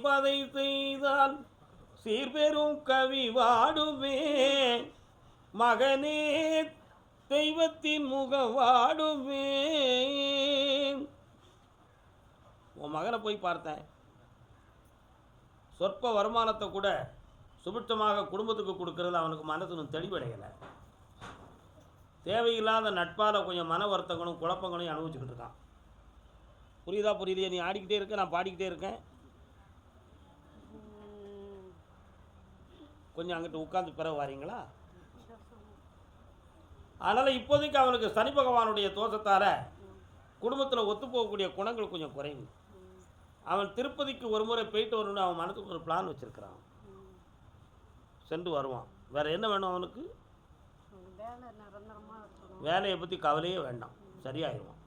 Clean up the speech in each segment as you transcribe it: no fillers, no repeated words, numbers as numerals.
நினைப்பதை செய்தால் சீர்பெரும் கவி வாடுவே மகனே தெய்வத்தின் முகம் வாடுவே. உன் மகனை போய் பார்த்தேன், சொற்ப வருமானத்தை கூட சுபிட்சமாக குடும்பத்துக்கு கொடுக்கறது அவனுக்கு மனசுன்னு தெளிவடையலை. தேவையில்லாத நட்பால் கொஞ்சம் மன வருத்தங்களும் குழப்பங்களையும் அனுபவிச்சுக்கிட்டு இருக்கான். புரியுதா? புரியுதே? நீ ஆடிக்கிட்டே இருக்க, நான் பாடிக்கிட்டே இருக்கேன். கொஞ்சம் அங்கிட்டு உட்காந்து பிறகு வாரீங்களா? அதனால் இப்போதைக்கு அவனுக்கு சனி பகவானுடைய தோஷத்தால் குடும்பத்தில் ஒத்துப்போகக்கூடிய குணங்கள் கொஞ்சம் குறைவு. அவன் திருப்பதிக்கு ஒரு முறை போயிட்டு வரணும்னு அவன் மனசுக்கு ஒரு பிளான் வச்சுருக்கிறான். சென்று வருவான். வேறு என்ன வேணும் அவனுக்கு? வேலையை பற்றி கவலையே வேண்டாம், சரியாயிடுவான்.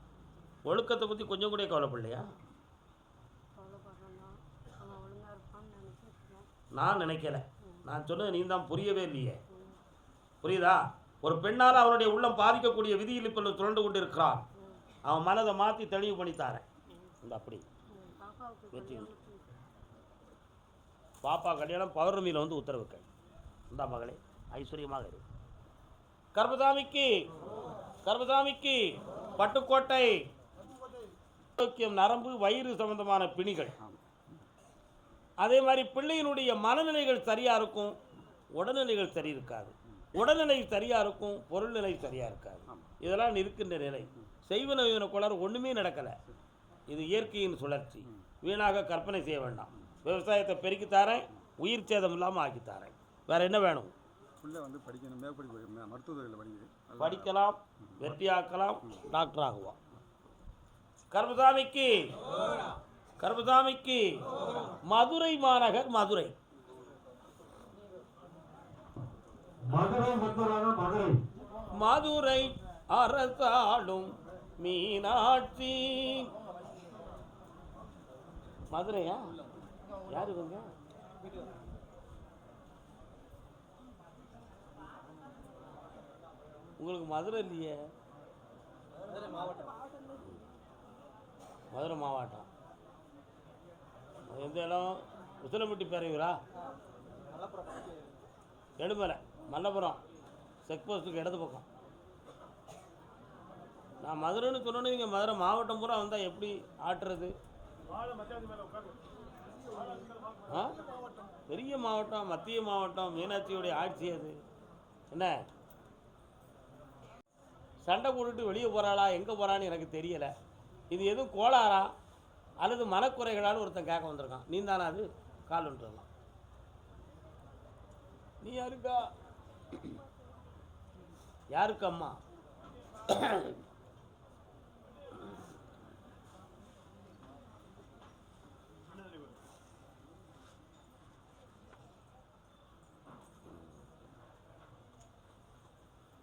ஒழுக்கத்தை பற்றி கொஞ்சம் கூட கவலைப்படலையா? நான் நினைக்கல. நான் சொன்னது நீ தான் புரியவே இல்லையே. புரியுதா? ஒரு பெண்ணால் அவனுடைய உள்ளம் பாதிக்கக்கூடிய விதியில் இப்போ சுரண்டு கொண்டு இருக்கிறான். அவன் மனதை மாற்றி தெளிவு பண்ணித்தாரேன். இந்த அப்படி வெற்றி பாப்பா கல்யாணம் பௌர்ணமியில் வந்து உத்தரவுக்க. இந்த மகளே ஐஸ்வர்யமாக இரு. கர்பசாமிக்கு கர்பசாமிக்கு பட்டுக்கோட்டை நரம்பு வயிறு சம்பந்தமான பிணிகள். அதே மாதிரி பிள்ளையினுடைய மனநிலைகள் சரியாக இருக்கும், உடல்நிலைகள் சரி இருக்காது. உடல்நிலை சரியாக இருக்கும், பொருள்நிலை சரியாக இருக்காது. இதெல்லாம் இருக்கின்ற நிலை. செய்வன வீவன கோளாறு ஒன்றுமே நடக்கலை. இது இயற்கையின் சுழற்சி. வீணாக கற்பனை செய்ய வேண்டாம். விவசாயத்தை பெருக்கித்தாரேன், உயிர் சேதம் இல்லாமல் ஆக்கித்தாரேன். வேறு என்ன வேணும்? படிக்கலாம், வெற்றியாக்கலாம், டாக்டர் ஆகுவான். கர்பசாமிக்கு கர்பசாமிக்கு மதுரை மாநகர் மதுரை மதுரை அரசாளும் மீனாட்சி. மதுரையா? யாரு இவங்க? உங்களுக்கு மதுரை இல்லையே? மதுரை மாவட்டம். எந்த இடம்? உசிலம்பட்டி பேரையூரா? எடுமலை மல்லபுரம் செக் போஸ்ட்டுக்கு இடது பக்கம். நான் மதுரைன்னு சொன்னோன்னு நீங்கள் மதுரை மாவட்டம் பூரா வந்தால் எப்படி ஆட்டுறது? பெரிய மாவட்டம், மத்திய மாவட்டம், மீனாட்சியுடைய ஆட்சி அது. என்ன சண்டை போட்டுட்டு வெளியே போகிறாளா, எங்கே போகிறான்னு எனக்கு தெரியலை. இது எதுவும் கோளாறா அல்லது மனக்குறைகளால் ஒருத்தன் கேட்க வந்திருக்கான். நீ தானே அது? கால் ஒன்றுலாம் நீ யாருக்கா? யாருக்கு அம்மா?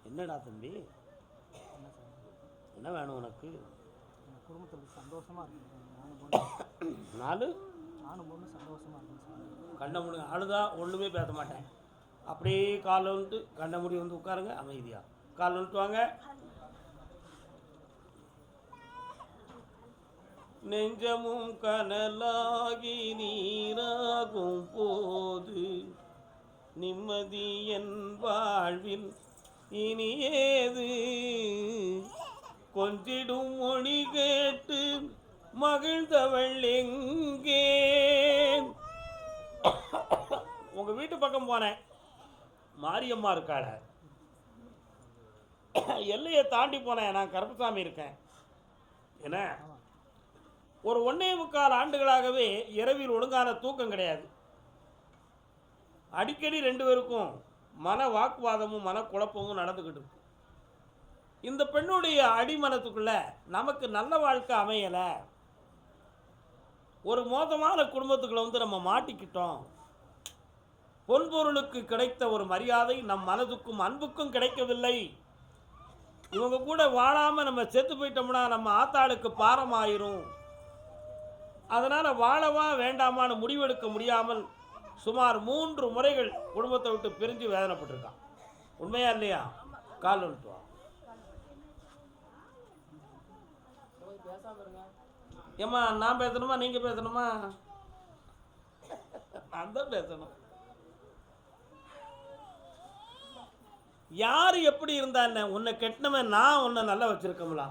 என்னடா தம்பி, என்ன வேணும் உனக்கு? குடும்பத்தில் சந்தோஷமாக இருக்கு. நானும் பொண்ணு சந்தோஷமாக இருக்கு. கண்ண முடி அழுதா ஒன்றுமே பேச மாட்டேன். அப்படியே காலில் வந்துட்டு கண்ண முடி வந்து உட்காருங்க அமைதியாக. காலில் வந்துட்டு வாங்க. நெஞ்சமும் கனலாகி நீராகும் போது நிம்மதி என் வாழ்வில் இனியேது. கொஞ்சிடும் மொழி கேட்டு மகிழ்ந்தவள் எங்கே? உங்க வீட்டு பக்கம் போனேன், மாரியம்மா இருக்காள. எல்லையை தாண்டி போனேன், நான் கருப்பசாமி இருக்கேன். என்ன ஒரு 1.25 ஆண்டுகளாகவே இரவில் ஒழுங்கான தூக்கம் கிடையாது. அடிக்கடி 2 பேருக்கும் மன வாக்குவாதமும் மனக்குழப்பமும் நடந்துக்கிட்டு இருக்கு. இந்த பெண்ணுடைய அடிமனத்துக்குள்ள நமக்கு நல்ல வாழ்க்கை அமையலை, ஒரு மோசமான குடும்பத்துக்குள்ள வந்து நம்ம மாட்டிக்கிட்டோம். பொன்பொருளுக்கு கிடைத்த ஒரு மரியாதை நம் மனதுக்கும் அன்புக்கும் கிடைக்கவில்லை. இவங்க கூட வாழாமல் நம்ம செத்து போயிட்டோம்னா நம்ம ஆத்தாளுக்கு பாரமாயிரும். அதனால் வாழவா வேண்டாமான்னு முடிவெடுக்க முடியாமல் சுமார் 3 முறைகள் குடும்பத்தை விட்டு பிரிஞ்சு வேதனைப்பட்டிருக்கான். உண்மையா இல்லையா? கால் வந்துட்டு வா. ஏம்மா நான் பேசணுமா நீங்கள் பேசணுமா? நான் தான் பேசணும். யார் எப்படி இருந்தா என்ன? உன்னை கெட்டினவன் நான் உன்னை நல்லா வச்சிருக்கோம்ல.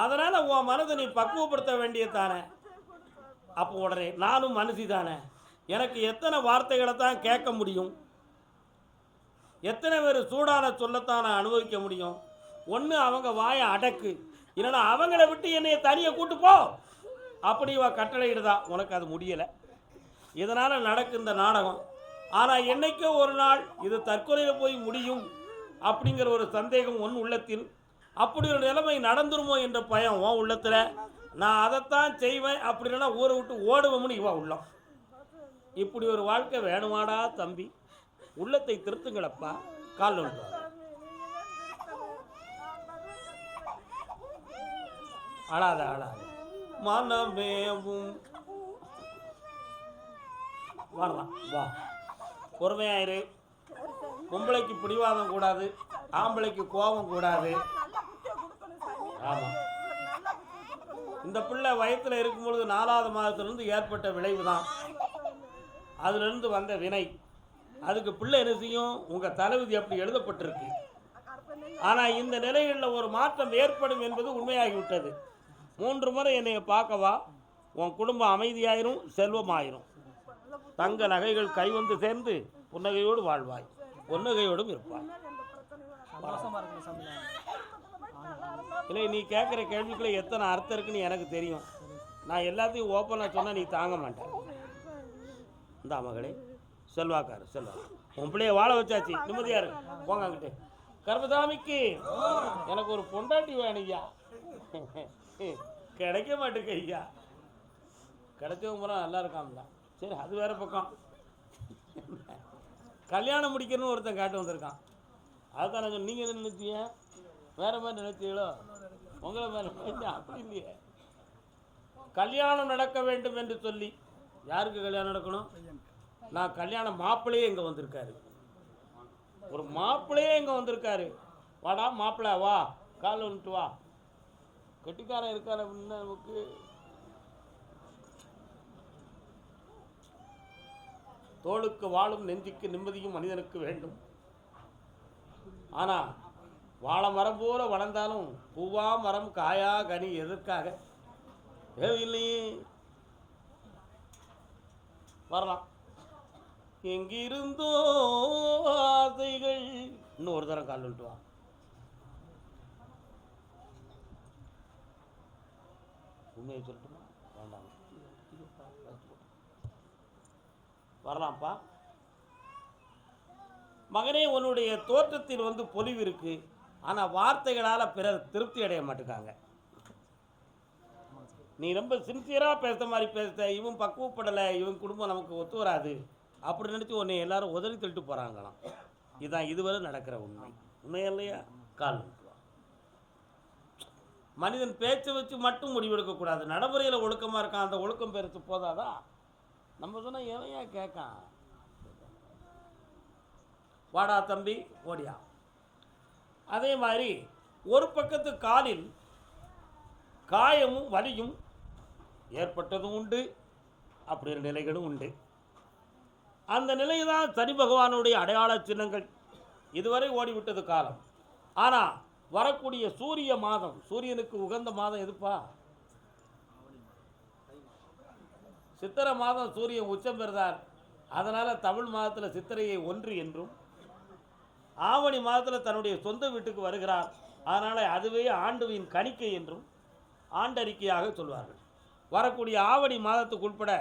அதனால உன் மனதை நீ பக்குவப்படுத்த வேண்டியதானே. அப்போ உடனே நானும் மனுஷி தானே, எனக்கு எத்தனை வார்த்தைகளை தான் கேட்க முடியும், எத்தனை பேர் சூடான சொல்லத்தான் நான் அனுபவிக்க முடியும். ஒன்று அவங்க வாயை அடக்கு, இல்லைன்னா அவங்கள விட்டு என்னைய தனியை கூட்டு போ அப்படி கட்டளையிடுதா. உனக்கு அது முடியலை. இதனால் நடக்கு இந்த நாடகம். ஆனால் என்னைக்கோ ஒரு நாள் இது தற்கொலையில் போய் முடியும் அப்படிங்கிற ஒரு சந்தேகம் ஒன்று உள்ளத்தில். அப்படி ஒரு நிலைமை நடந்துருமோ என்ற பயம் உன் உள்ளத்தில். நான் அதைத்தான் செய்வேன், அப்படி இல்லைன்னா ஊரை விட்டு ஓடுவோம்னு இவன் உள்ளம். இப்படி ஒரு வாழ்க்கை வேணுமாடா தம்பி? உள்ளத்தை திருத்துங்களப்பா. கால் ஒன்று அழாத அழாத மனமேவும் வரலாம். வா, பொறுமையாயிரு. பொம்பளைக்கு பிடிவாதம் கூடாது, ஆம்பளைக்கு கோபம் கூடாது. ஆமாம், இந்த பிள்ளை வயத்தில் இருக்கும்பொழுது 4வது மாதத்திலிருந்து ஏற்பட்ட விளைவு தான், அதிலிருந்து வந்த வினை. அதுக்கு பிள்ளை என்ன செய்யும்? உங்கள் தலைவிதி அப்படி எழுதப்பட்டிருக்கு. ஆனால் இந்த நிலைகளில் ஒரு மாற்றம் ஏற்படும் என்பது உண்மையாகிவிட்டது. 3 முறை என்னை பார்க்கவா, உன் குடும்பம் அமைதியாயிரும், செல்வமாயிரும். தங்க நகைகள் கை வந்து சேர்ந்து புன்னகையோடு வாழ்வாய், பொன்னகையோடும் இருப்பாய். இல்லை, நீ கேட்குற கேள்விக்குள்ளே எத்தனை அர்த்தம் இருக்குன்னு எனக்கு தெரியும். நான் எல்லாத்தையும் ஓப்பனாக சொன்னால் நீ தாங்க மாட்டேன். இந்த மகளே, செல்வாக்காரு செல்வா, உன் பிள்ளைய வாழ வச்சாச்சு, நிம்மதியா இருக்கு. போங்க அங்கிட்டு. கர்மசாமிக்கு எனக்கு ஒரு பொண்டாட்டி வேணும் ஐயா. கிடைக்க மாட்டேங்க ஐயா. கிடைச்சவங்க பூரா நல்லா இருக்காங்களா? சரி, அது வேற பக்கம். கல்யாணம் முடிக்கணும்னு ஒருத்தன் காட்டு வந்திருக்கான். அதுதான் நான் சொன்னேன். நீங்கள் என்ன நினைச்சீங்க? வேற மாதிரி நினைச்சீங்களோ? உங்களை மேலே அப்படி இல்லையே. கல்யாணம் நடக்க வேண்டும் என்று சொல்லி, யாருக்கு கல்யாணம் நடக்கணும்? நான் கல்யாண மாப்பிள்ளையே இங்கே வந்திருக்காரு. ஒரு மாப்பிள்ளையே இங்கே வந்திருக்காரு. வாடா மாப்பிள்ளை, வா, கால் வந்துட்டு வா. கெட்டிக்காரன் இருக்காரு அப்படின்னா நமக்கு தோளுக்கு வாழும் நெஞ்சுக்கு நிம்மதியும் மனிதனுக்கு வேண்டும். ஆனால் வாழை மரம் போல வளர்ந்தாலும் பூவா மரம் காயா கனி எதற்காக? தேவையில்லையே. வரலாம். எங்கிருந்தோ ஆசைகள். இன்னும் ஒரு தரம் கால் விட்டு வா. உண்மையை சொல்லட்டுமா? வேண்டாம், வரலாம்ப்பா. மகனே, உன்னுடைய தோற்றத்தில் வந்து பொலிவு இருக்கு, ஆனால் வார்த்தைகளால் பிறர் திருப்தி அடைய மாட்டேங்காங்க. நீ ரொம்ப சின்சியராக பேசுகிற மாதிரி பேசுகிற, இவன் பக்குவப்படலை, இவன் குடும்பம் நமக்கு ஒத்து வராது அப்படி நினச்சி உன்னை எல்லாரும் உதறி தள்ளிட்டு போகிறாங்களாம். இதுதான் இதுவரை நடக்கிற உண்மை. உண்மையா இல்லையா? கால் மனிதன் பேச்சை வச்சு மட்டும் முடிவெடுக்கக்கூடாது. நடைமுறையில் ஒழுக்கமாக இருக்கான், அந்த ஒழுக்கம் பெருத்து போதாதா? நம்ம சொன்னால் எவையா கேட்கான்? வாடா தம்பி, ஓடியா. அதே மாதிரி ஒரு பக்கத்து காலில் காயமும் வலியும் ஏற்பட்டதும் உண்டு, அப்படி ஒரு நிலைகளும் உண்டு. அந்த நிலை தான் சனி பகவானுடைய அடையாள சின்னங்கள். இதுவரை ஓடிவிட்டது காலம். ஆனால் வரக்கூடிய சூரிய மாதம், சூரியனுக்கு உகந்த மாதம் எதுப்பா? சித்திரை மாதம் சூரியன் உச்சம் பெறுதார். அதனால் தமிழ் மாதத்தில் சித்திரையை 1 என்றும், ஆவணி மாதத்தில் தன்னுடைய சொந்த வீட்டுக்கு வருகிறார். அதனால் அதுவே ஆண்டுவின் கணிக்கை என்றும் ஆண்டறிக்கையாக சொல்வார்கள். வரக்கூடிய ஆவணி மாதத்துக்கு உட்பட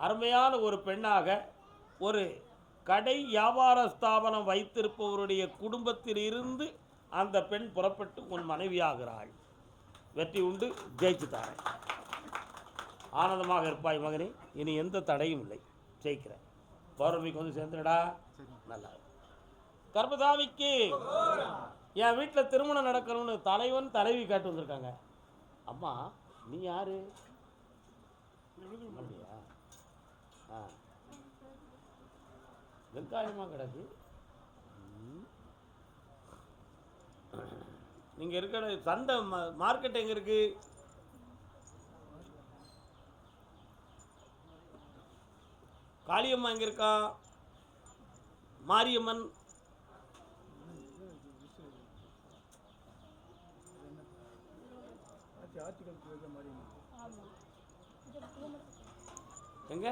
அருமையான ஒரு பெண்ணாக, ஒரு கடை வியாபார ஸ்தாபனம் வைத்திருப்பவருடைய குடும்பத்தில் இருந்து அந்த பெண் புறப்பட்டு உன் மனைவியாகிறாள். வெற்றி உண்டு, ஜெயிச்சு தாரேன். ஆனந்தமாக இருப்பாய் மகனே, இனி எந்த தடையும் இல்லை, ஜெயிக்கிறேன். பௌர்ணமிக்கு வந்து சேர்ந்துடா. நல்லா கர்மசாமிக்கு என் வீட்டில் திருமணம் நடக்கணும்னு தலைவன் தலைவி காட்டு வந்திருக்காங்க. அம்மா, நீ யாரு? அப்படியா? வெங்காயமாக கிடக்கு. நீங்கள் இருக்கிற சந்தை மார்க்கெட் எங்கே இருக்கு? காளியம்மா எங்கே இருக்கா? மாரியம்மன் எங்க?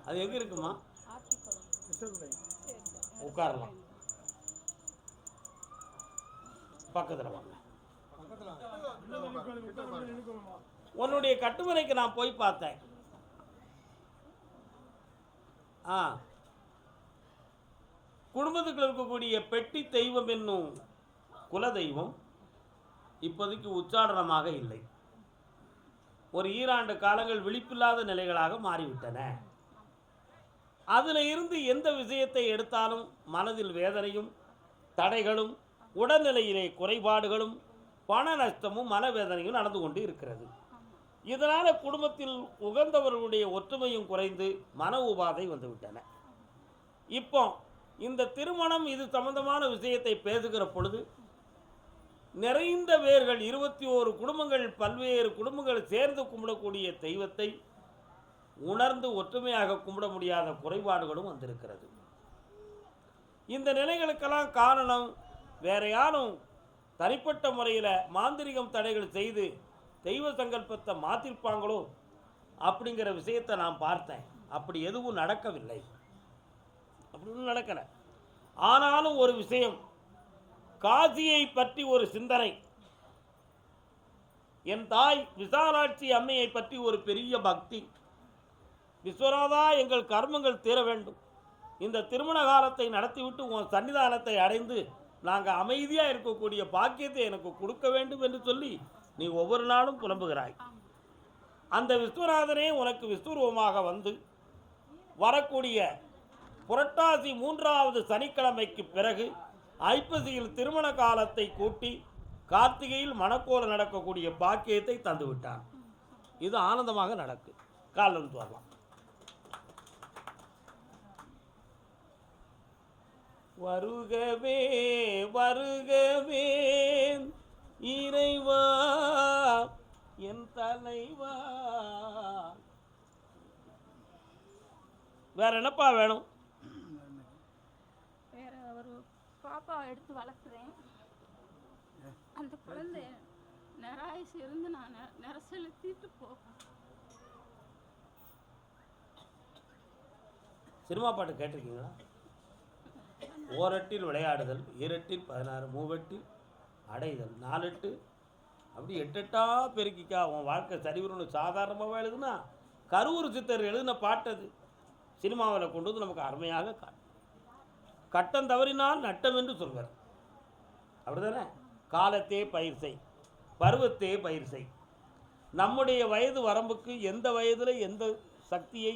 அது எங்க இருக்குமா? உட்காரலாம். பக்கத்தில் வாங்க. உன்னுடைய கட்டுமனைக்கு நான் போய் பார்த்தேன். குடும்பத்துக்குள்ள இருக்கக்கூடிய பெட்டி தெய்வம் என்னும் குல தெய்வம் இப்போதைக்கு உச்சாடனமாக இல்லை. ஒரு ஈராண்டு காலங்கள் விழிப்பில்லாத நிலைகளாக மாறிவிட்டன. அதில் இருந்து எந்த விஷயத்தை எடுத்தாலும் மனதில் வேதனையும் தடைகளும் உடல்நிலையிலே குறைபாடுகளும் பண நஷ்டமும் மனவேதனையும் நடந்து கொண்டு இருக்கிறது. இதனால் குடும்பத்தில் உகந்தவர்களுடைய ஒற்றுமையும் குறைந்து மன உபாதை வந்துவிட்டன. இப்போ இந்த திருமணம் இது சம்பந்தமான விஷயத்தை பேசுகிற பொழுது நிறைந்த பேர்கள் 21 குடும்பங்கள் பல்வேறு குடும்பங்கள் சேர்ந்து கும்பிடக்கூடிய தெய்வத்தை உணர்ந்து ஒற்றுமையாக கும்பிட முடியாத குறைபாடுகளும் வந்திருக்கிறது. இந்த நிலைகளுக்கெல்லாம் காரணம் வேற யாரும் தனிப்பட்ட முறையில் மாந்திரிகம் தடைகள் செய்து தெய்வ சங்கல்பத்தை மாற்றிருப்பாங்களோ அப்படிங்கிற விஷயத்தை நான் பார்த்தேன். அப்படி எதுவும் நடக்கவில்லை. அப்படி ஒன்றும் நடக்கலை. ஆனாலும் ஒரு விஷயம், காசியை பற்றி ஒரு சிந்தனை. என் தாய் விசாலாட்சி அம்மையை பற்றி ஒரு பெரிய பக்தி. விஸ்வநாதா, எங்கள் கர்மங்கள் தீர வேண்டும், இந்த திருமண காலத்தை நடத்திவிட்டு உன் சன்னிதானத்தை அடைந்து நாங்கள் அமைதியாக இருக்கக்கூடிய பாக்கியத்தை எனக்கு கொடுக்க வேண்டும் என்று சொல்லி நீ ஒவ்வொரு நாளும் புலம்புகிறாய். அந்த விஸ்வநாதனே உனக்கு விஸ்வரூபமாக வந்து வரக்கூடிய புரட்டாசி 3வது சனிக்கிழமைக்கு பிறகு ஐப்பசியில் திருமண காலத்தை கூட்டி கார்த்திகையில் மணக்கோலம் நடக்கக்கூடிய பாக்கியத்தை தந்து விட்டான். இது ஆனந்தமாக நடக்கு. காலம் வரலாம். வருகவே வருகவே இறைவா என் தலைவா. வேற என்னப்பா வேணும்? வேற ஒரு பாப்பா எடுத்து வளர்க்குறேன். அந்த குழந்தை நிராயுசு இருந்து நான் நிறசெலுத்திட்டு போவேன். சினிமா பாட்டு கேட்டிருக்கீங்களா? ஓரெட்டில் விளையாடுதல், ஈரெட்டில் 16, மூவெட்டில் அடைதல், 4 அப்படி 8 பெருக்கிக்கா உன் வாழ்க்கை சரிவரன்னு சாதாரணமாக எழுதுனா கரூர் சித்தர் எழுதின பாட்டது சினிமாவில் கொண்டு வந்து நமக்கு அருமையாக கட்டம் தவறினால் நட்டம் என்று சொல்வார். அப்படிதானே? காலத்தே பயிர் செய், பருவத்தே பயிர் செய். நம்முடைய வயது வரம்புக்கு எந்த வயதில் எந்த சக்தியை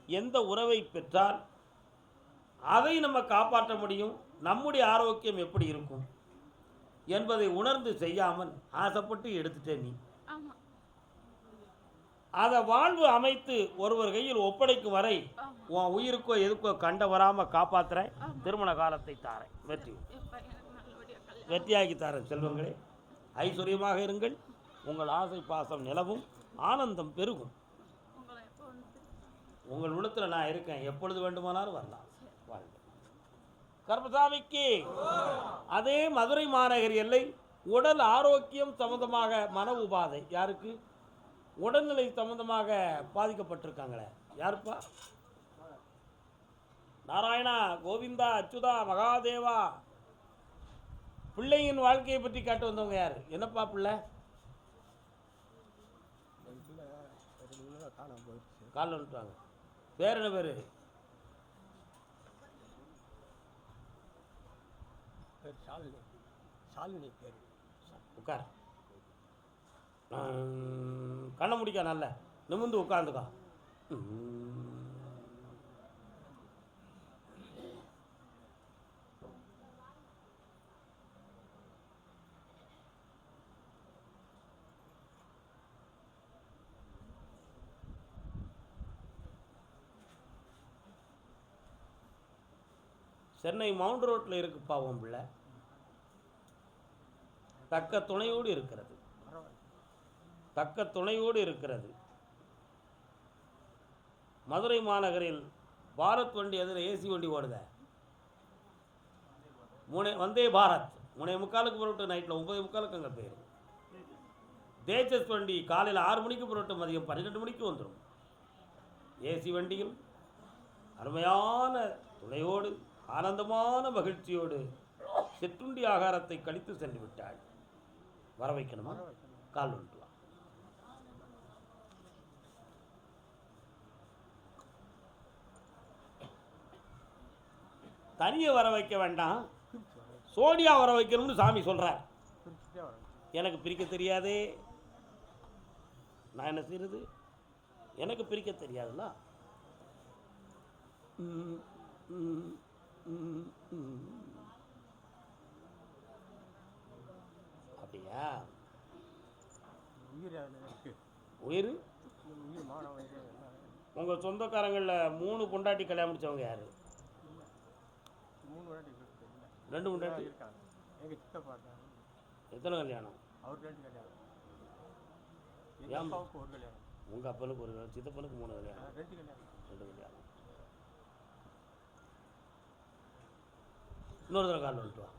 எந்த உறவை பெற்றால் அதை நம்ம காப்பாற்ற முடியும், நம்முடைய ஆரோக்கியம் எப்படி இருக்கும் என்பதை உணர்ந்து செய்யாமல் ஆசைப்பட்டு எடுத்துட்டே நீ அதை வாழ்வு அமைத்து ஒருவர் கையில் ஒப்படைக்கும் வரை உன் உயிருக்கோ எதுக்கோ கண்ட வராமல் காப்பாற்றுறேன். திருமண காலத்தை தாரேன், வெற்றியாக்கி தாரேன். செல்வங்களே, ஐஸ்வர்யமாக இருங்கள். உங்கள் ஆசை பாசம் நிலவும், ஆனந்தம் பெருகும். உங்கள் உள்ளத்தில் நான் இருக்கேன், எப்பொழுது வேண்டுமானாலும் வரலாம். வாழ்க கர்மசாமிக்கு. அதே மதுரை மாநகர் எல்லை உடல் ஆரோக்கியம் சம்பந்தமாக மன உபாதை யாருக்கு? உடல்நிலை சம்பந்தமாக பாதிக்கப்பட்டிருக்காங்களே யாருப்பா? நாராயணா, கோவிந்தா, அச்சுதா, மகாதேவா. பிள்ளையின் வாழ்க்கையை பற்றி கேட்டு வந்தவங்க யார்? என்னப்பா பிள்ளை? காலில் வந்துட்டாங்க. பேர் என்ன பேர்? உட்கார். கண்ணை முடிக்க நல்ல நிமிந்து உட்காந்துக்கா. சென்னை மவுண்ட் ரோட்டில் இருக்குப்பா உன் பிள்ளை. தக்க துணையோடு இருக்கிறது, தக்க துணையோடு இருக்கிறது. மதுரை மாநகரில் பாரத் வண்டி எதில் ஏசி வண்டி ஓடுத வந்தே பாரத் 3:45 புறப்பட்டு நைட்டில் 9:45 அங்கே போயிடும். தேஜஸ் வண்டி காலையில் 6 மணிக்கு புறப்பட்டு மதியம் 12 மணிக்கு வந்துடும். ஏசி வண்டியில் அருமையான துணையோடு ஆனந்தமான மகிழ்ச்சியோடு சிற்றுண்டி ஆகாரத்தை கழித்து சென்று விட்டாள். வர வைக்கணுமா? கால் வந்துட்டு வா. தனியை வர வைக்க வேண்டாம், சோனியா வர வைக்கணும்னு சாமி சொல்கிறார். எனக்கு பிரிக்க தெரியாதே, நான் என்ன செய்யறது? எனக்கு பிரிக்க தெரியாதுல்ல. அப்படியா? உயிர் உங்கள் சொந்தக்காரங்களில் 3 பொண்டாட்டி கல்யாணம் முடிச்சவங்க யாரு? 2 பொண்டாட்டி. எத்தனை கல்யாணம்? உங்கள் அப்பனுக்கு ஒரு கல்யாணம், சித்தப்பனுக்கு 3 கல்யாணம், 2 கல்யாணம். இன்னொரு தடவை கால் வந்துட்டு வா.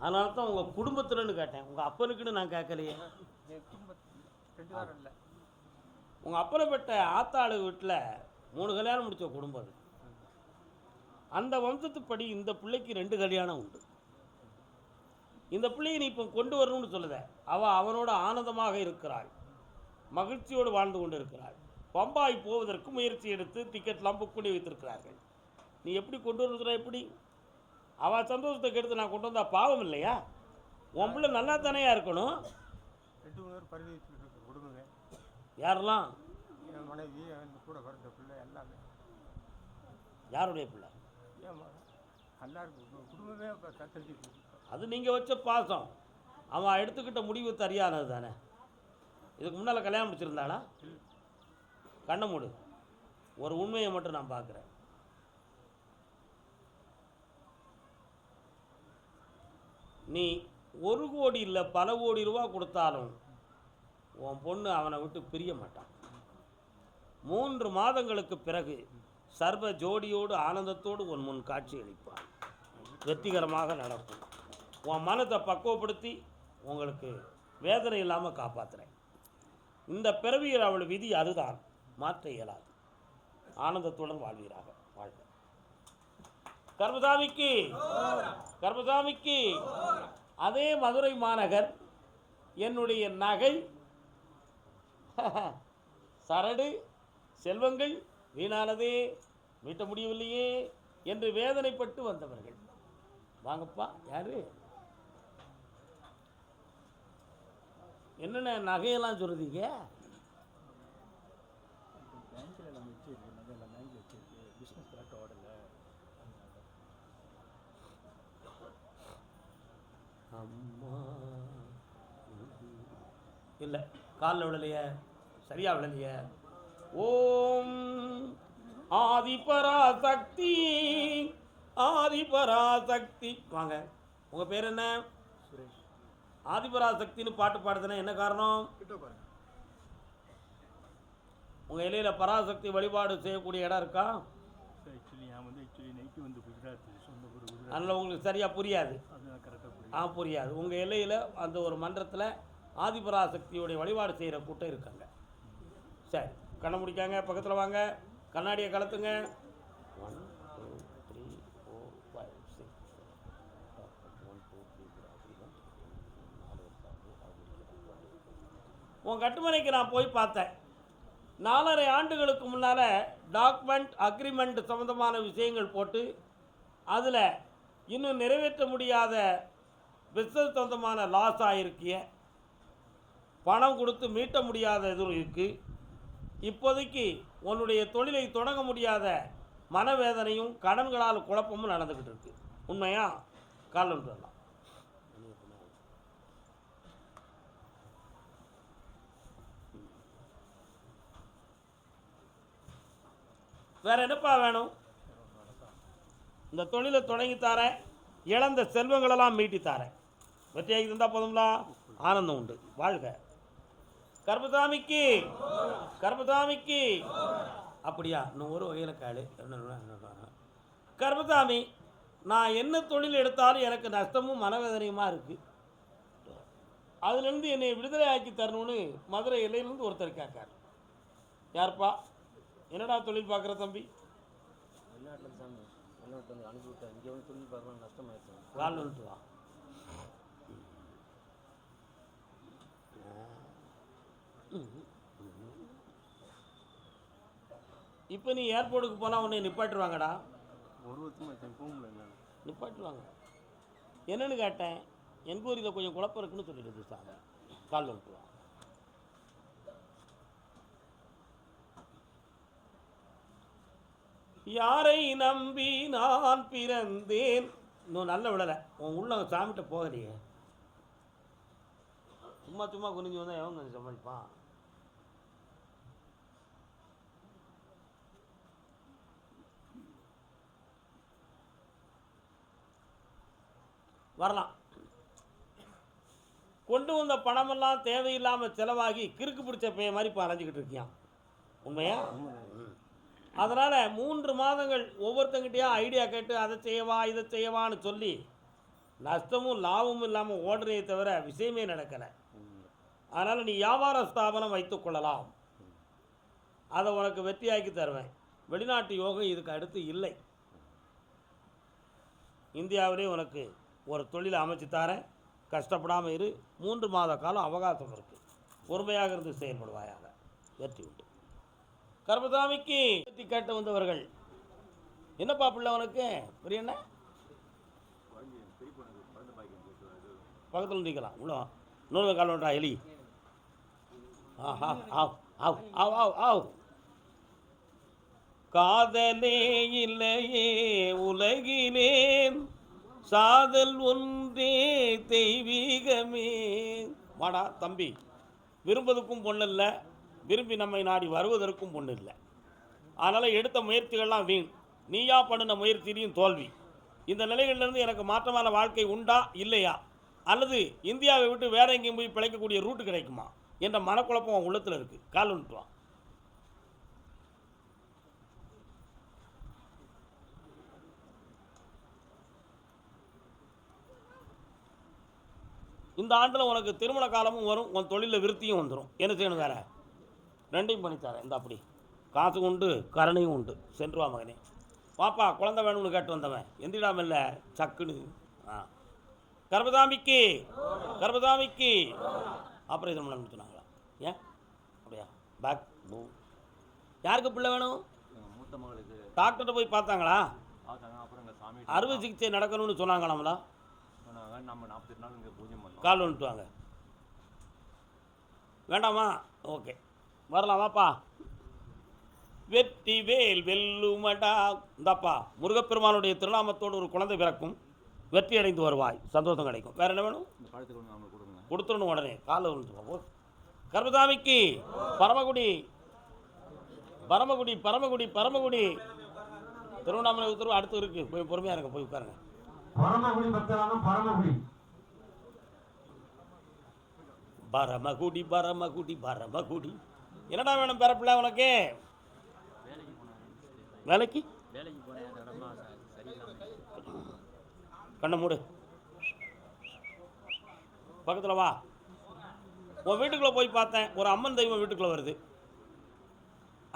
அதனால தான் உங்கள் குடும்பத்தில்னு கேட்டேன், உங்கள் அப்பனுக்குன்னு நான் கேட்கலையே. உங்கள் அப்பனை பெற்ற ஆத்தாளு வீட்டில் 3 கல்யாணம் முடித்த குடும்பம் அது. அந்த வம்சத்துப்படி இந்த பிள்ளைக்கு 2 கல்யாணம் உண்டு. இந்த பிள்ளையை நீ இப்போ கொண்டு வரணும்னு சொல்லுத. அவனோட ஆனந்தமாக இருக்கிறாள், மகிழ்ச்சியோடு வாழ்ந்து கொண்டு இருக்கிறாள். பம்பாய் போவதற்கு முயற்சி எடுத்து டிக்கெட்லாம் புக் பண்ணி வைத்திருக்கிறார்கள். நீ எப்படி கொண்டு வருதுனா? எப்படி அவள் சந்தோஷத்தை கெடுத்து நான் கொண்டு வந்தால் பாவம் இல்லையா? உன் பிள்ளை நல்லா தானேயா இருக்கணும். யாரெல்லாம்? மனைவி, கூட பிறந்த பிள்ளை எல்லாமே. யாருடைய பிள்ளை? குடும்பமே அது நீங்கள் வச்ச பாசம். அவன் எடுத்துக்கிட்ட முடிவு சரியானது தானே. இதுக்கு முன்னால் கல்யாணம் முடிச்சிருந்தாளா? கண்ணை மூடு, ஒரு உண்மையை மட்டும் நான் பார்க்குறேன். நீ 1 கோடி இல்லை பல கோடி ரூபா கொடுத்தாலும் உன் பொண்ணு அவனை விட்டு பிரிய மாட்டான். 3 மாதங்களுக்கு பிறகு சர்வ ஜோடியோடு ஆனந்தத்தோடு உன் முன் காட்சி அளிப்பான். வெற்றிகரமாக நடக்கும். உன் மனத்தை பக்குவப்படுத்தி உங்களுக்கு வேதனை இல்லாமல் காப்பாற்றுறேன். இந்த பிறவியில் அவள் விதி அதுதான், மாற்ற இயலாது. ஆனந்தத்துடன் வாழ்வீராக. வாழ்க. கர்மசாமிக்கு கர்மசாமிக்கு. அதே மதுரை மாநகர் என்னுடைய நகை சரடு செல்வங்கள் வீணானதே, மீட்ட முடியவில்லையே என்று வேதனைப்பட்டு வந்தவர்கள். வாங்கப்பா. யாரு? என்னென்ன நகையெல்லாம் சொல்றீங்க? அம்மா இல்லை, காலில் விழலைய, சரியா விழலைய. ஓம் ஆதிபராசக்தி ஆதிபராசக்தி. வாங்க, உங்கள் பேர் என்ன? சுரேஷ். ஆதிபராசக்தின்னு பாட்டு பாடுதுன்னா என்ன காரணம்? உங்கள் இலையில் பராசக்தி வழிபாடு செய்யக்கூடிய இடம் இருக்கா? அதனால் உங்களுக்கு சரியாக புரியாது. புரியாது. உங்கள் எல்லையில் அந்த ஒரு மன்றத்தில் ஆதிபராசக்தியோடைய வழிபாடு செய்கிற கூட்டம் இருக்காங்க. சரி, கண்ணை முடிக்காங்க, பக்கத்தில் வாங்க, கண்ணாடியை கலத்துங்க. 1 2 3 4 5 6 1 2 3 உன் கட்டுமனைக்கு நான் போய் பார்த்தேன். 4.5 ஆண்டுகளுக்கு முன்னால் டாக்குமெண்ட் அக்ரிமெண்ட் சம்மந்தமான விஷயங்கள் போட்டு அதில் இன்னும் நிறைவேற்ற முடியாத பிஸ்னஸ் சொந்தமான லாஸ் ஆகிருக்கிய, பணம் கொடுத்து மீட்ட முடியாத எதுவும் இருக்குது. இப்போதைக்கு உன்னுடைய தொழிலை தொடங்க முடியாத மனவேதனையும் கடன்களால் குழப்பமும் நடந்துக்கிட்டு இருக்கு. உண்மையா? காலம் சொல்லலாம். வேற என்னப்பா வேணும்? இந்த தொழிலை தொடங்கி தாரேன், இழந்த செல்வங்களெல்லாம் மீட்டி தாரேன். வெற்றியாகி தந்தால் போதுங்களா? ஆனந்தம் உண்டு. வாழ்க. கர்மசாமிக்கு கர்மசாமிக்கு. அப்படியா? இன்னும் ஒரு வகையில் காலு. கர்மசாமி, நான் என்ன தொழில் எடுத்தாலும் எனக்கு நஷ்டமும் மனவேதனையுமா இருக்குது. அதுலேருந்து என்னை விடுதலை ஆக்கி தரணும்னு மதுரை எல்லையிலேருந்து ஒருத்தர் கேட்கார். யார்ப்பா? என்னடா தொழில் பார்க்குற தம்பி? வெளிநாட்டில் சாமி, வெளிநாட்டில் வந்து அனுப்பிவிட்டேன். இங்கே வந்து தொழில் பார்க்கலாம் நஷ்டமாயிடுச்சு. கால் வந்துட்டு வா. இப்போ நீ ஏர்போர்ட்டுக்கு போனால் உன்னை நிப்பாட்டுருவாங்கடா. ஒரு வருஷமாக போக முடியல. நிப்பாட்டுவாங்க. என்னன்னு கேட்டேன். என்கொயரியில் கொஞ்சம் குழப்பம் இருக்குன்னு சொல்லிடுது சாமி. கால் வந்துட்டு வா. யாரை நம்பி நான் பிறந்தேன். இன்னும் நல்ல விடலை. உன் உள்ள சாமிகிட்ட போகலையே. சும்மா சும்மா குனிஞ்சு வந்தால் எவங்க சமாளிப்பான்? வரலாம். கொண்டு வந்த பணமெல்லாம் தேவையில்லாமல் செலவாகி கிறுக்கு பிடிச்ச பைய மாதிரி இப்போ அலைஞ்சிக்கிட்டு இருக்கியான். உண்மையா? அதனால் 3 மாதங்கள் ஒவ்வொருத்தங்கிட்டையா ஐடியா கேட்டு அதை செய்யவா இதை செய்யவான்னு சொல்லி நஷ்டமும் லாபமும் இல்லாமல் ஓடுறதே தவிர விஷயமே நடக்கலை. அதனால் நீ வியாபார ஸ்தாபனம் வைத்துக்கொள்ளலாம். அதை உனக்கு வெற்றியாக்கி தருவேன். வெளிநாட்டு யோகம் இதுக்கு அடுத்து இல்லை. இந்தியாவிலே உனக்கு ஒரு தொழிலை அமைச்சு தரேன். கஷ்டப்படாமல் இரு. 3 மாத காலம் அவகாசம் இருக்குது. பொறுமையாக இருந்து செயல்படுவாயாக. வெற்றி உண்டு. கர்மசாமிக்கு வெற்றி கேட்டு வந்தவர்கள். என்னப்பா பிள்ளை உனக்கு? பெரிய என்ன பக்கத்தில் நிற்கலாம். இவ்வளோ 100 கால் ஒன்றா எலி. காதலே இல்லையே உலகிலே, சாதல் ஒன்றே தெய்வீகமே. வாடா தம்பி, விரும்புவதற்கும் பொண்ணு இல்லை, விரும்பி நம்மை நாடி வருவதற்கும் பொண்ணு இல்லை. அதனால் எடுத்த முயற்சிகள்லாம் வீண். நீயா பண்ணின முயற்சியிலையும் தோல்வி. இந்த நிலைகளிலிருந்து எனக்கு மாற்றமான வாழ்க்கை உண்டா இல்லையா, அல்லது இந்தியாவை விட்டு வேற எங்கேயும் போய் பிழைக்கக்கூடிய ரூட்டு கிடைக்குமா என்ற மனக்குழப்பம் அவன் உள்ளத்தில் இருக்குது. கால் வந்துட்டுவான். இந்த ஆண்டில் உனக்கு திருமண காலமும் வரும். உன் தொழிலில் விருத்தியும் வந்துடும். என்ன செய்யணும்? வேறு 2யும் பண்ணித்தரேன். இந்த அப்படி காசு உண்டு, கருணையும் உண்டு. சென்று வா மகனே. பாப்பா குழந்தை வேணும்னு கேட்டு வந்தவன் எந்திரிடாம இல்லை சக்குன்னு. கர்மசாமிக்கு கர்மசாமிக்கு ஆப்ரேஷன் பண்ண சொன்னாங்களா? ஏன் அப்படியா? பேக் பூ. யாருக்கு பிள்ளை வேணும்? மூத்த மகளுக்கு. டாக்டர்கிட்ட போய் பார்த்தாங்களா? பார்த்தாங்க. அப்புறம் இங்கே சாமி அறுவை சிகிச்சை நடக்கணும்னு சொன்னாங்களாம்ல? சொன்னாங்க. நம்ம 48 நாள் இங்கே பூஜை பண்ணோம். கால் வந்துட்டு வாங்க. வேண்டாமா? ஓகே, வரலாம். வாப்பா. வெற்றி வேல் வெல்லுமடா. இந்தாப்பா, முருகப்பெருமானுடைய திருநாமத்தோடு ஒரு குழந்தை பிறக்கும். வெற்றி அடைந்து வருவாய். சந்தோஷம் கிடைக்கும். வேறு என்ன வேணும்? இந்த பழத்துக்கு ஒன்று அவங்களுக்கு கொடுங்க. கொடுத்துடணும் உடனே. காலை வந்துட்டு கர்மசாமிக்கு பரமக்குடி பரமக்குடி பரமக்குடி பரமக்குடி திருவண்ணாமலை உத்தரவு அடுத்து இருக்குது. போய் பொறுமையாக இருங்க. போய் உட்காருங்க. பரமக்குடி பக்தரான பரமக்குடி பரமக்குடி பரமக்குடி பரமக்குடி. என்னடா வேணும் பிறப்பில்ல உனக்கு? வேலைக்கு வேலைக்கு போனேன். அந்த இடமா சரியில்லாமல். கண்ணை மூடு. பக்கத்தில் வா. உன் வீட்டுக்குள்ளே போய் பார்த்தேன். ஒரு அம்மன் தெய்வம் வீட்டுக்குள்ளே வருது.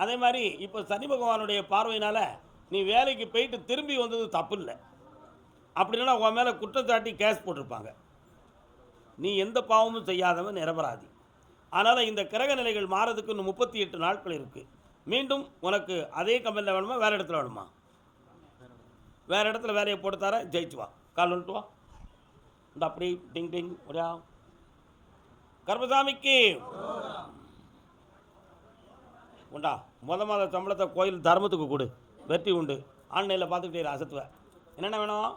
அதே மாதிரி இப்போ சனி பகவானுடைய பார்வையினால் நீ வேலைக்கு போயிட்டு திரும்பி வந்தது தப்பு இல்லை. அப்படின்னா உன் மேலே குற்றச்சாட்டி கேஸ் போட்டிருப்பாங்க. நீ எந்த பாவமும் செய்யாதவன், நிரபராதி. அதனால் இந்த கிரக நிலைகள் மாறதுக்கு இன்னும் 38 நாட்கள் இருக்குது. மீண்டும் உனக்கு அதே கம்பெனியில் வேணுமா, வேறு இடத்துல வேணுமா? வேறு இடத்துல வேலையை போட்டு தர. ஜெயிச்சு வா. கால் வந்துட்டு வா. இந்த அப்படி டிங் டிங் ஒரே. கர்மசாமிக்கு உண்டா. மாத சம்பளத்தை கோயில் தர்மத்துக்கு கொடு. வெற்றி உண்டு. ஆன்லைனில் பார்த்துக்கிட்டே அசத்துவேன். என்னென்ன வேணும்?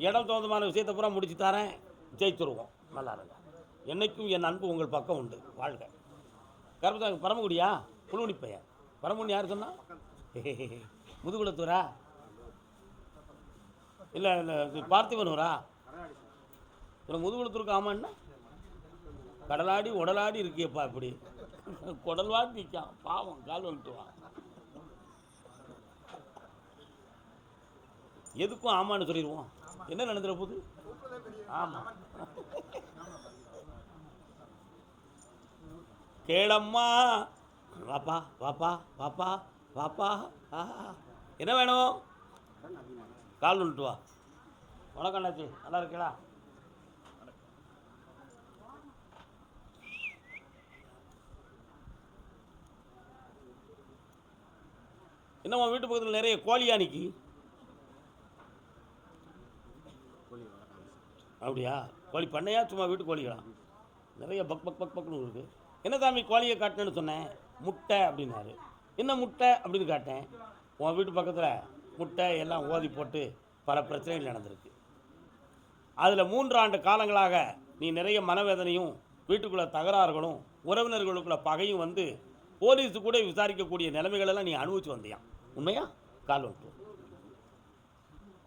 இடம் சொந்தமான விஷயத்தை பூரா முடிச்சு தரேன். ஜெயிச்சுருவோம். நல்லா இருங்க. என்றைக்கும் என் அன்பு உங்கள் பக்கம் உண்டு. வாழ்க. கர்மசாமி பரமக்குடியா? புழுவனி பையன். பரமக்குடி யார் சொன்னா? முதுகுளத்தூரா? இல்லை இல்லை பார்த்திபனூரா? இல்லை முதுகுளத்தூருக்கு. ஆமாம். என்ன கடலாடி உடலாடி இருக்கியப்பா இப்படி குடல்வாடி நிற்கான் பாவம் கால் வந்துட்டுவான். எதுக்கும் ஆமான்னு சொல்லிடுவோம். என்ன நடந்துற போது? ஆமாம். கேளம்மா வாப்பா வாப்பா வாப்பா வாப்பா. என்ன வேணும்? கால் வந்துட்டு வா. வணக்கம் அண்ணாச்சி, நல்லா இருக்கீங்களா? என்னம்மா வீட்டு பக்கத்தில் நிறைய கோழியா நிற்கி? அப்படியா? கோழி பண்ணையா சும்மா வீட்டு கோழிகளா? நிறைய பக் பக் பக் பக்னு இருக்குது. என்ன சாமி கோழியை காட்டினேன்னு சொன்னேன். முட்டை அப்படின்னாரு. என்ன முட்டை அப்படின்னு காட்டேன். உன் வீட்டு பக்கத்தில் முட்டை எல்லாம் ஓதி போட்டு பல பிரச்சனைகள் நடந்திருக்கு. அதில் 3 ஆண்டு காலங்களாக நீ நிறைய மனவேதனையும் வீட்டுக்குள்ளே தகராறுகளும் உறவினர்களுக்குள்ள பகையும் வந்து போலீஸு கூட விசாரிக்கக்கூடிய நிலைமைகளெல்லாம் நீ அனுபவிச்சு வந்தியான். உண்மையா? கால் வந்துட்டு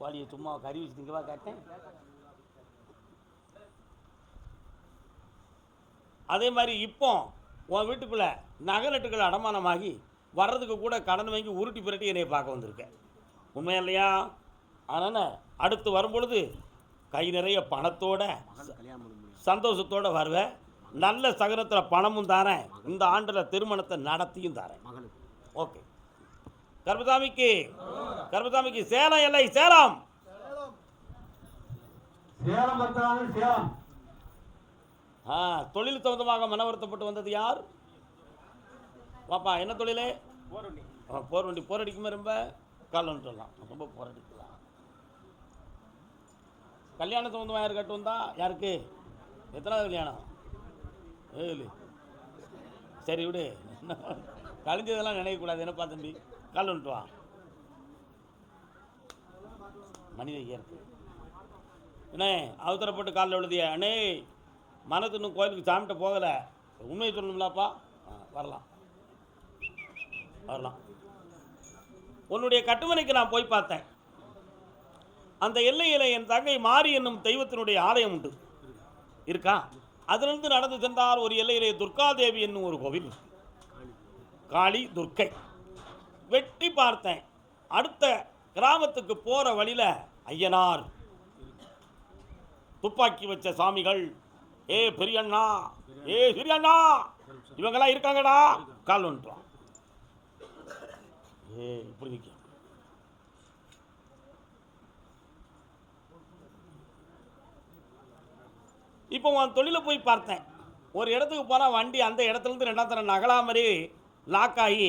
கோழியை சும்மா கறி வச்சு திங்கவா காட்டேன். அதே மாதிரி இப்போ உன் வீட்டுக்குள்ளே நகநட்டுகள் அடமானமாகி வர்றதுக்கு கூட கடன் வாங்கி உருட்டி பிரட்டி என்னை பார்க்க வந்திருக்கேன். உண்மையா இல்லையா? அதனால் அடுத்து வரும்பொழுது கை நிறைய பணத்தோட சந்தோஷத்தோடு வருவேன். நல்ல சகரத்தில் பணமும் தாரேன். இந்த ஆண்டில் திருமணத்தை நடத்தியும் தாரேன். ஓகே. கருப்பசாமிக்கு கருப்பசாமிக்கு சேலம் எல்லை சேலம். சேலம் பத்திராங்க சேலம். தொழில் சம்பந்தமாக மன வருத்தப்பட்டு வந்தது யார்? பாப்பா என்ன தொழிலே? போர்வண்டி. போரடிக்குமே ரொம்ப கால் வந்துடலாம். ரொம்ப போரடிக்கலாம். கல்யாணம் சம்பந்தமாக யார் கட்டு வந்தா? யாருக்கு? எத்தனாவது கல்யாணம்? 7. சரி விடு, கழிஞ்சதெல்லாம் நினைக்கக்கூடாது. என்னப்பா தம்பி கால் வந்துட்டு வா. மனித இயற்கை அண்ணே அவசரப்பட்டு காலில் விழுதிய அண்ணே. மனத்து இன்னும் கோயிலுக்கு சாமிட்ட போகலை. உண்மையை சொல்லணும்லாப்பா. வரலாம் வரலாம். உன்னுடைய கட்டுமனைக்கு நான் போய் பார்த்தேன். அந்த எல்லையில் என் தங்கை மாரி என்னும் தெய்வத்தினுடைய ஆலயம் உண்டு. இருக்கா? அதிலிருந்து நடந்து சென்றால் ஒரு எல்லையிலே துர்காதேவி என்னும் ஒரு கோவில், காளி துர்க்கை. வெட்டி பார்த்தேன். அடுத்த கிராமத்துக்கு போகிற வழியில் ஐயனார் துப்பாக்கி வச்ச சாமிகள், ஏ பெரியண்ணா, ஏ சிறியண்ணா, இவங்கெல்லாம் இருக்காங்கடா. கால் வந்துட்டோம். ஏ இப்படி நிற்க. இப்போ உன் தொழிலை போய் பார்த்தேன். ஒரு இடத்துக்கு போனால் வண்டி அந்த இடத்துலேருந்து 2ஆம் தரம் நகலாமறி லாக் ஆகி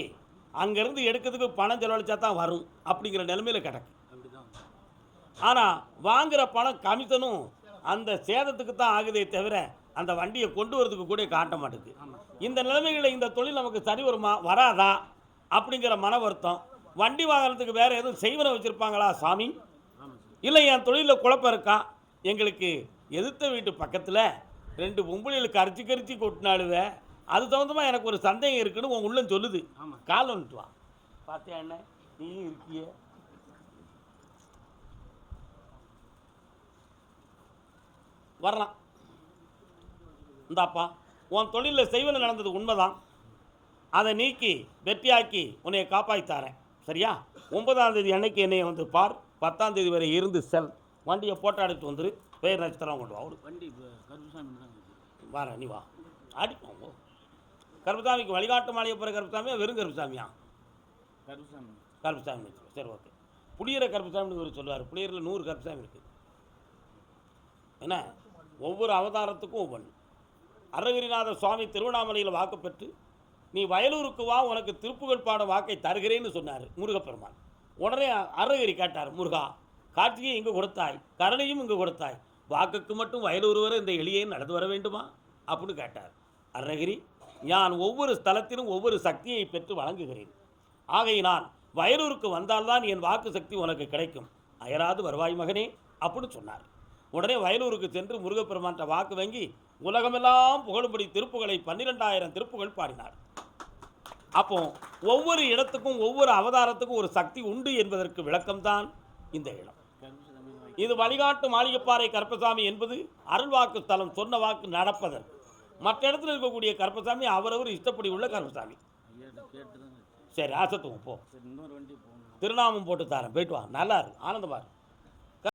அங்கேருந்து எடுக்கிறதுக்கு பணம் செலவழிச்சா தான் வரும் அப்படிங்கிற நிலைமையில் கிடக்கு. ஆனால் வாங்குகிற பணம் கமிஷனும் அந்த சேதத்துக்கு தான் ஆகுதே தவிர அந்த வண்டியை கொண்டு வரதுக்கு கூட காட்ட மாட்டேங்குது. இந்த நிலைமைகளில் இந்த தொழில் நமக்கு சரி வருமா வராதா அப்படிங்கிற மன வருத்தம். வண்டி வாங்குறதுக்கு வேறு எதுவும் செய்வனை வச்சுருப்பாங்களா சாமி? இல்லை என் தொழிலில் குழப்பம் இருக்கா? எங்களுக்கு எதிர்த்த வீட்டு பக்கத்தில் 2 பொம்பளைகளுக்கு கரிச்சி கொட்டினாலுவே அது சம்மந்தமாக எனக்கு ஒரு சந்தேகம் இருக்குன்னு உன் உள்ளம் சொல்லுது. கால் வந்துட்டு வா. பார்த்தியா என்ன நீயும் இருக்கிய? வரலாம். இந்தாப்பா உன் தொழிலில் செய்வன நடந்தது உண்மைதான். அதை நீக்கி வெற்றியாக்கி உன்னைய காப்பாற்றித்தாரேன். சரியா? 9ஆம் தேதி அன்னைக்கு என்னைய வந்து பார். 10ஆம் தேதி வரை இருந்து செல். வண்டியை போட்டோ எடுத்து வந்துரு. பேர் நட்சத்திரம் கொண்டு வா. வண்டி கருப்புசாமி வர நீ வா. அடிப்போம். கருப்புசாமிக்கு வழிகாட்டு மாளிகை போகிற கருப்புசாமியா வெறும் கருப்புசாமியா? கருப்புசாமி. சரி ஓகே. புளியரை கருப்புசாமின்னு ஒரு சொல்லுவார். புளியரில் 100 கருப்புசாமி இருக்குது. என்ன ஒவ்வொரு அவதாரத்துக்கும் ஒவ்வொன்று. அருணகிரிநாத சுவாமி திருவண்ணாமலையில் வாக்கு பெற்று நீ வயலூருக்கு வா, உனக்கு திருப்புகழ் பாட வாக்கை தருகிறேன்னு சொன்னார் முருகப்பெருமான். உடனே அருணகிரி கேட்டார், முருகா காட்சியை இங்கு கொடுத்தாய், கருணையும் இங்கு கொடுத்தாய், வாக்குக்கு மட்டும் வயலூர் வரை இந்த எளியே நடந்து வர வேண்டுமா அப்படின்னு கேட்டார். அருணகிரி, நான் ஒவ்வொரு ஸ்தலத்திலும் ஒவ்வொரு சக்தியை பெற்று வழங்குகிறேன். ஆகையினால் வயலூருக்கு வந்தால்தான் என் வாக்கு சக்தி உனக்கு கிடைக்கும். அயராது வருவாய் மகனே அப்படின்னு சொன்னார். உடனே வயலூருக்கு சென்று முருகப்பெருமான்கிட்ட வாக்கு வாங்கி உலகமெல்லாம் புகழும்படி திருப்புகளை 12,000 திருப்புகள் பாடினார். அப்போ ஒவ்வொரு இடத்துக்கும் ஒவ்வொரு அவதாரத்துக்கும் ஒரு சக்தி உண்டு என்பதற்கு விளக்கம்தான் இந்த இடம். இது வழிகாட்டு மாளிகைப்பாறை கருப்பசாமி என்பது அருள்வாக்கு ஸ்தலம், சொன்ன வாக்கு நடப்பதற்கு. மற்ற இடத்துல இருக்கக்கூடிய கருப்பசாமி அவரவர் இஷ்டப்படி உள்ள கருப்பசாமி. சரி ஆசத்துவம் போ, இன்னொரு வண்டி போகணும். திருநாமம் போட்டு தரேன், போயிட்டு வா, நல்லா இருக்கு, ஆனந்தமா இருக்கு.